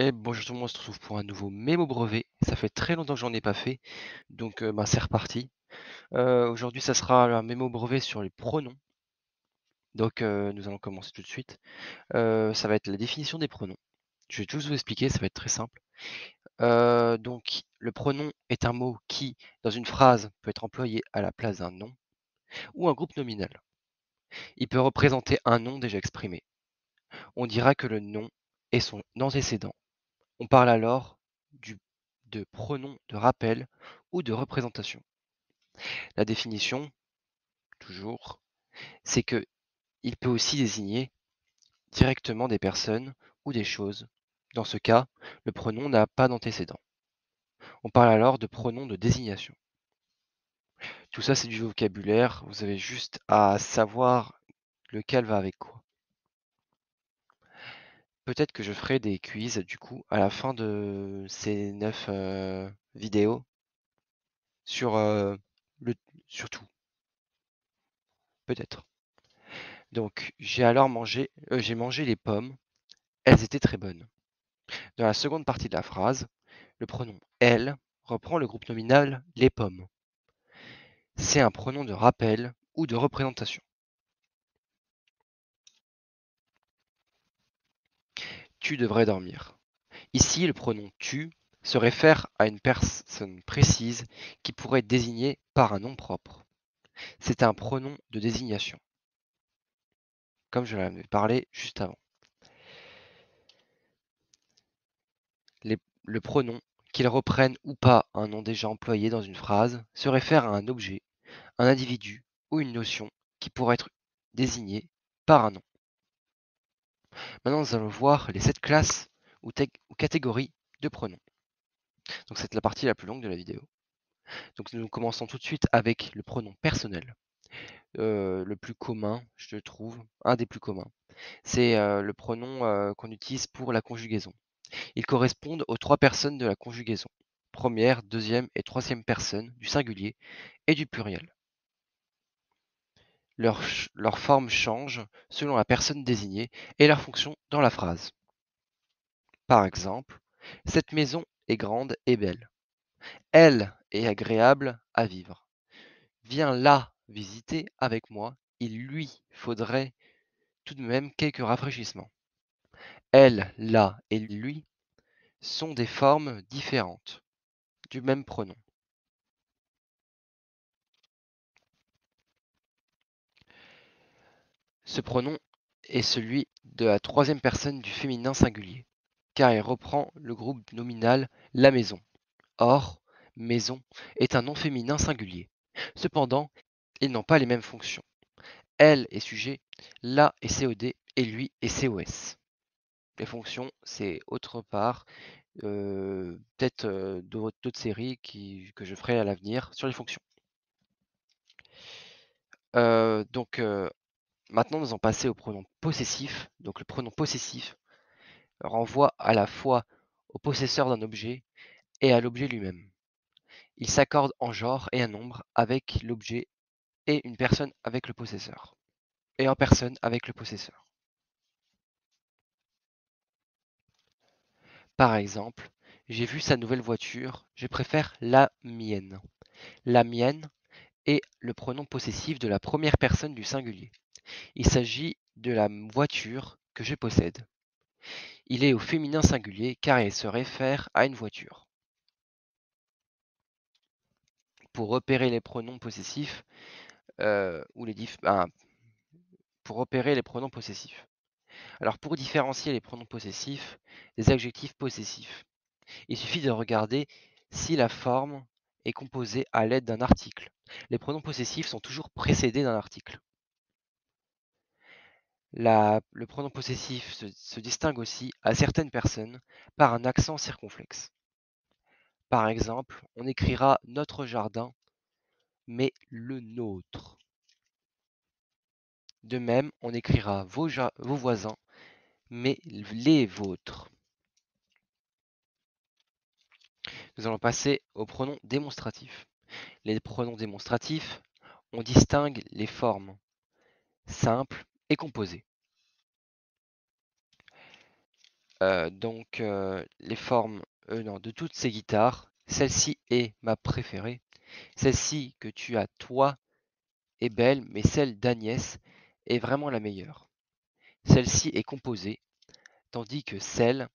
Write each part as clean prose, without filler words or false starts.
Et bonjour tout le monde, on se retrouve pour un nouveau mémo brevet. Ça fait très longtemps que j'en ai pas fait, donc c'est reparti. Aujourd'hui, ça sera un mémo brevet sur les pronoms. Donc nous allons commencer tout de suite. Ça va être la définition des pronoms. Je vais tous vous expliquer, ça va être très simple. Donc le pronom est un mot qui, dans une phrase, peut être employé à la place d'un nom ou un groupe nominal. Il peut représenter un nom déjà exprimé. On dira que le nom est son antécédent. On parle alors du de pronom de rappel ou de représentation. La définition, toujours, c'est que il peut aussi désigner directement des personnes ou des choses. Dans ce cas, le pronom n'a pas d'antécédent. On parle alors de pronom de désignation. Tout ça, c'est du vocabulaire. Vous avez juste à savoir lequel va avec quoi. Peut-être que je ferai des quiz du coup à la fin de ces 9 vidéos sur le sur tout, peut-être. Donc j'ai mangé les pommes, elles étaient très bonnes. Dans la seconde partie de la phrase, le pronom elles reprend le groupe nominal les pommes. C'est un pronom de rappel ou de représentation. Tu devrais dormir. Ici, le pronom tu se réfère à une personne précise qui pourrait être désignée par un nom propre. C'est un pronom de désignation, comme je l'avais parlé juste avant. Le pronom, qu'il reprenne ou pas un nom déjà employé dans une phrase, se réfère à un objet, un individu ou une notion qui pourrait être désigné par un nom. Maintenant, nous allons voir les 7 classes ou catégories de pronoms. Donc, c'est la partie la plus longue de la vidéo. Donc, nous commençons tout de suite avec le pronom personnel. Le plus commun, je trouve, un des plus communs. C'est le pronom qu'on utilise pour la conjugaison. Ils correspondent aux 3 personnes de la conjugaison. Première, deuxième et troisième personne du singulier et du pluriel. Leur forme change selon la personne désignée et leur fonction dans la phrase. Par exemple, cette maison est grande et belle. Elle est agréable à vivre. Viens la visiter avec moi, il lui faudrait tout de même quelques rafraîchissements. Elle, la et lui sont des formes différentes du même pronom. Ce pronom est celui de la troisième personne du féminin singulier, car il reprend le groupe nominal la maison. Or, maison est un nom féminin singulier. Cependant, ils n'ont pas les mêmes fonctions. Elle est sujet, la est COD et lui est COS. Les fonctions, c'est autre part, peut-être d'autres séries que je ferai à l'avenir sur les fonctions. Donc maintenant, nous allons passer au pronom possessif. Donc le pronom possessif renvoie à la fois au possesseur d'un objet et à l'objet lui-même. Il s'accorde en genre et un nombre avec l'objet et une personne avec le possesseur. Et en personne avec le possesseur. Par exemple, j'ai vu sa nouvelle voiture, je préfère la mienne. La mienne est le pronom possessif de la première personne du singulier. Il s'agit de la voiture que je possède. Il est au féminin singulier car il se réfère à une voiture. Pour repérer les pronoms possessifs, ou pour repérer les pronoms possessifs. Alors pour différencier les pronoms possessifs des adjectifs possessifs, il suffit de regarder si la forme est composée à l'aide d'un article. Les pronoms possessifs sont toujours précédés d'un article. Le pronom possessif se distingue aussi à certaines personnes par un accent circonflexe. Par exemple, on écrira notre jardin, mais le nôtre. De même, on écrira vos voisins, mais les vôtres. Nous allons passer aux pronoms démonstratifs. Les pronoms démonstratifs, on distingue les formes simples et composées. Les formes non, de toutes ces guitares, celle-ci est ma préférée. Celle-ci que tu as toi est belle, mais celle d'Agnès est vraiment la meilleure. Celle-ci est composée, tandis que celle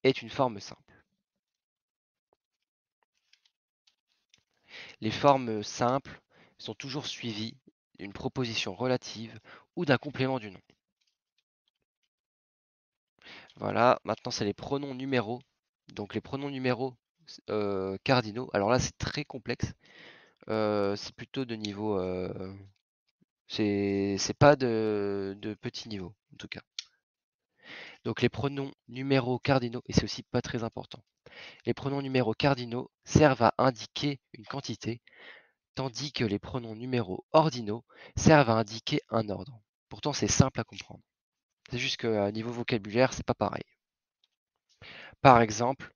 est une forme simple. Les formes simples sont toujours suivies d'une proposition relative ou d'un complément du nom. Voilà, maintenant c'est les pronoms numéros. Donc les pronoms numéros cardinaux. Alors là c'est très complexe. C'est plutôt de niveau. C'est pas de petit niveau en tout cas. Donc les pronoms numéros cardinaux, et c'est aussi pas très important. Les pronoms numéros cardinaux servent à indiquer une quantité, tandis que les pronoms numéros ordinaux servent à indiquer un ordre. Pourtant c'est simple à comprendre. C'est juste qu'à niveau vocabulaire, c'est pas pareil. Par exemple,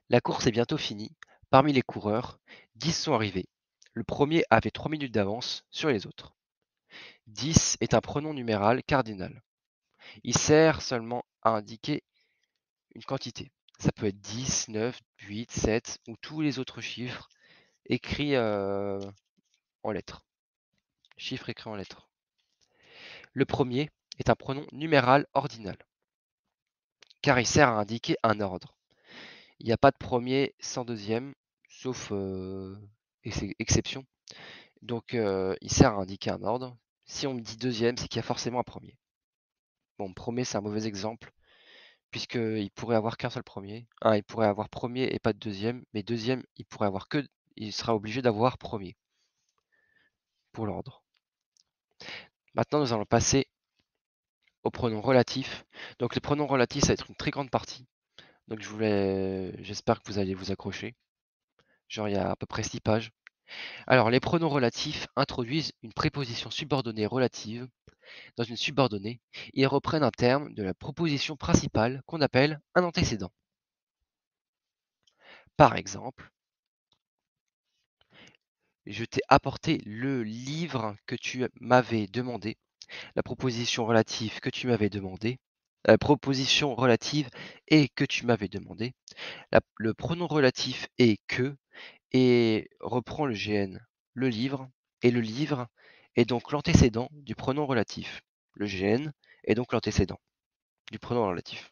la course est bientôt finie. Parmi les coureurs, 10 sont arrivés. Le premier avait 3 minutes d'avance sur les autres. 10 est un pronom numéral cardinal. Il sert seulement à indiquer une quantité. Ça peut être 10, 9, 8, 7 ou tous les autres chiffres écrits en lettres. Chiffres écrits en lettres. Le premier est un pronom numéral ordinal, car il sert à indiquer un ordre. Il n'y a pas de premier sans deuxième, sauf exception. Donc il sert à indiquer un ordre. Si on me dit deuxième, c'est qu'il y a forcément un premier. Bon, premier, c'est un mauvais exemple, puisqu'il pourrait avoir qu'un seul premier. Il pourrait avoir premier et pas de deuxième, mais deuxième, il sera obligé d'avoir premier pour l'ordre. Maintenant, nous allons passer aux pronoms relatifs. Donc les pronoms relatifs, ça va être une très grande partie. Donc j'espère que vous allez vous accrocher. Genre, il y a à peu près 6 pages. Alors, les pronoms relatifs introduisent une préposition subordonnée relative dans une subordonnée et reprennent un terme de la proposition principale qu'on appelle un antécédent. Par exemple, je t'ai apporté le livre que tu m'avais demandé, la proposition relative que tu m'avais demandé, la proposition relative et que tu m'avais demandé, le pronom relatif est que et reprend le GN, le livre, et le livre est donc l'antécédent du pronom relatif. Le GN est donc l'antécédent du pronom relatif.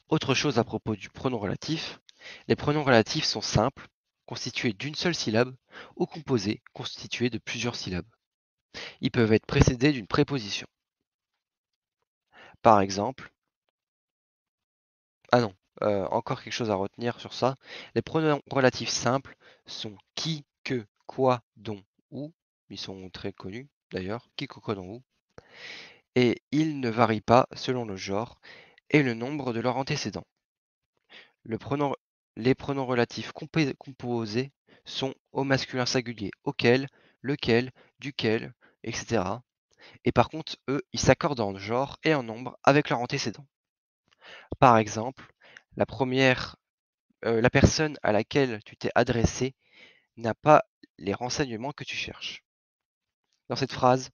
Autre chose à propos du pronom relatif, les pronoms relatifs sont simples, constitués d'une seule syllabe, ou composés, constitués de plusieurs syllabes. Ils peuvent être précédés d'une préposition. Par exemple, ah non, encore quelque chose à retenir sur ça. Les pronoms relatifs simples sont qui, que, quoi, dont, où. Ils sont très connus d'ailleurs, qui, que, quoi, dont, où. Et ils ne varient pas selon le genre et le nombre de leurs antécédents. Les pronoms relatifs composés sont au masculin singulier auquel, lequel, duquel, etc. Et par contre, eux, ils s'accordent en genre et en nombre avec leurs antécédents. Par exemple, la personne à laquelle tu t'es adressé n'a pas les renseignements que tu cherches. Dans cette phrase,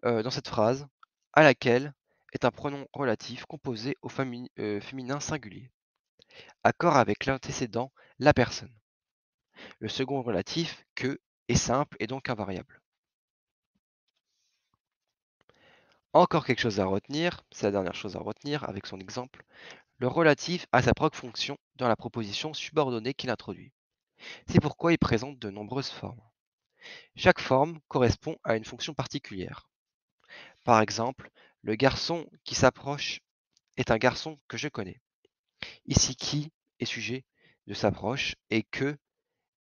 à laquelle est un pronom relatif composé au féminin singulier. Accord avec l'antécédent la personne. Le second relatif, que, est simple et donc invariable. Encore quelque chose à retenir, c'est la dernière chose à retenir avec son exemple. Le relatif a sa propre fonction dans la proposition subordonnée qu'il introduit. C'est pourquoi il présente de nombreuses formes. Chaque forme correspond à une fonction particulière. Par exemple, le garçon qui s'approche est un garçon que je connais. Ici, qui est sujet de s'approche et que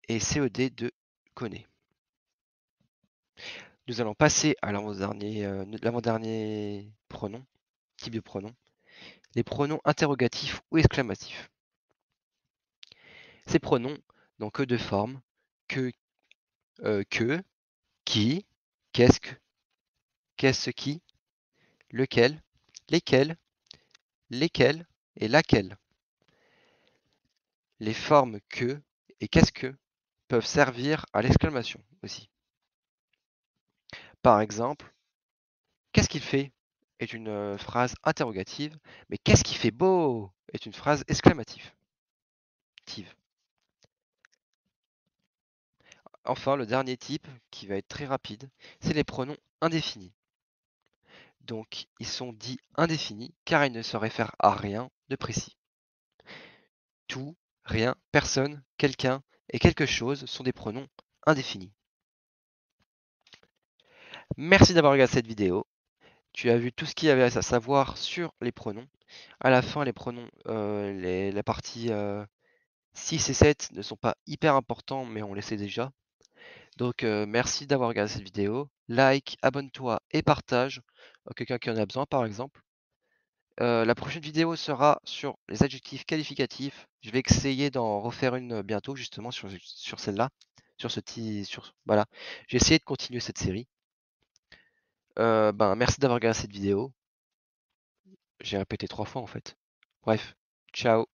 est CED de connaît. Nous allons passer à l'avant-dernier pronom, type de pronom, les pronoms interrogatifs ou exclamatifs. Ces pronoms n'ont que deux formes, que, qui, qu'est-ce qui, lequel, lesquels, lesquels et laquelle. Les formes que et qu'est-ce que peuvent servir à l'exclamation aussi. Par exemple, qu'est-ce qu'il fait est une phrase interrogative, mais qu'est-ce qui fait beau est une phrase exclamative. Enfin, le dernier type, qui va être très rapide, c'est les pronoms indéfinis. Donc, ils sont dits indéfinis car ils ne se réfèrent à rien de précis. Tout, rien, personne, quelqu'un et quelque chose sont des pronoms indéfinis. Merci d'avoir regardé cette vidéo. Tu as vu tout ce qu'il y avait à savoir sur les pronoms. À la fin, les pronoms, la partie 6 et 7 ne sont pas hyper importants, mais on les sait déjà. Donc, merci d'avoir regardé cette vidéo. Like, abonne-toi et partage à quelqu'un qui en a besoin, par exemple. La prochaine vidéo sera sur les adjectifs qualificatifs. Je vais essayer d'en refaire une bientôt, justement, sur celle-là. Voilà. J'ai essayé de continuer cette série. Merci d'avoir regardé cette vidéo. J'ai répété 3 fois, en fait. Bref, ciao.